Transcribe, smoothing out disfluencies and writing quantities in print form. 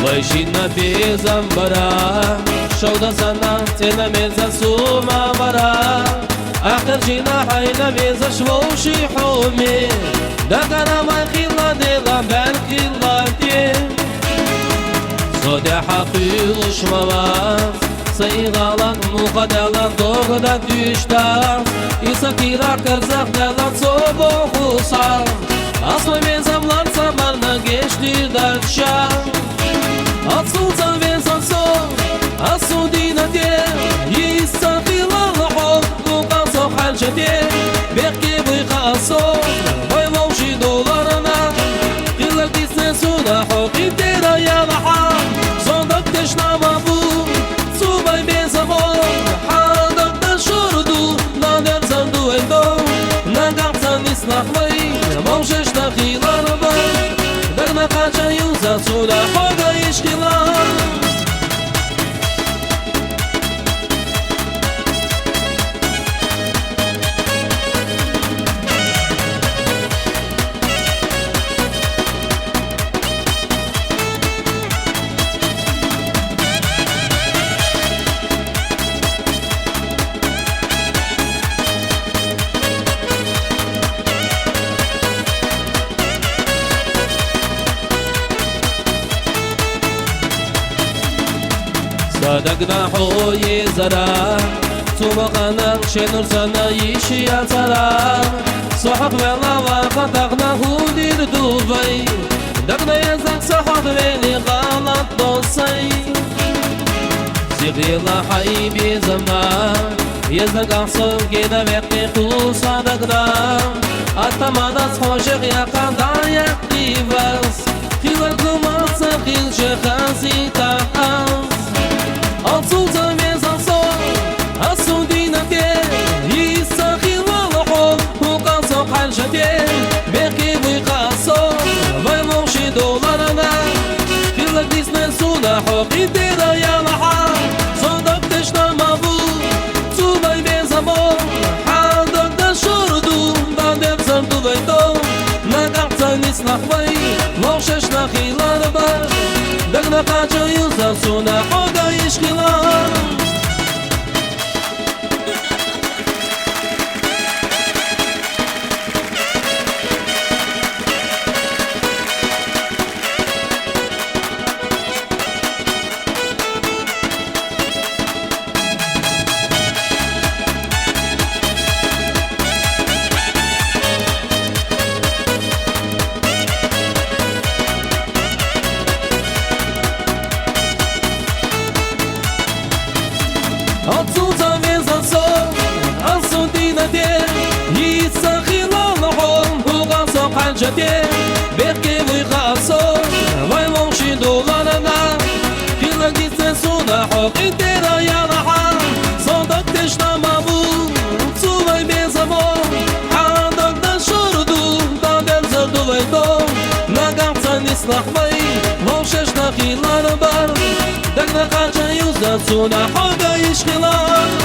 ويشينا في زنبرا شودا سنة تنا ميزا سوما برا آخر جينا حينا ميزا شوشي حومي دقنا ما خيلا ديلا بان خيلا دي صدى حقيق شمواز سيغالك مقدلا دوغدا düştars İsakira kırzak delan sobo khusar Aslı mezamlar zamanla geçti dakşa Atsultan vezan son Asu dina diye İsakila lahol Lukan sohal jediye Bekki bıyka son Bay vavşi dolarına Gilak disne suna Hoki tera yalaha Sondak teşnama bu Subay bezamon Hadak da şurdu Nader zandu endo Nagartan islahmay Mavşeş dakilar var Derme kaça yuza Suda hoga işkilar صدقنا حوي زرا سبقنا شنور سنة يشي زرا صحق ولا وقتقنا هودير دوبي دقنا يزاق صحق ويلي غلط دوسي زغيلا حيبي زمان يزاق عصر كده بقي خوصا دقنا أتمنى صحوشق يقضى يقضي بس خيلك مصر خيل شخصي تقص Atsultan vezan son Asu dina diye İsa khilal hol Hukan sohal jadiye Bekki bıyka son Vay mavşi dolarına Khilak disne suna Hoki tera yalaha Sondak teşnama bu Subay bezamon Hadak da şurdu Dadem zandu veydo Nagartan islahmay Mavşeş nakhilar bar Dagna kaça yılzar suna Hoga işkilar Atsultan vezan son Asu dina diye İsa khilal hol Hukan sohal jadiye Bekki bıyka son Vay mavşi dolarına Khilak disne suna Hoki tera yalaha Sondak teşnama bu Subay bezamon Hadak da şurdu Dader zardu veydo Nagartan islahmay Mavşeş nakhilar bar Dagna kaça yuza suna Hoga işkilar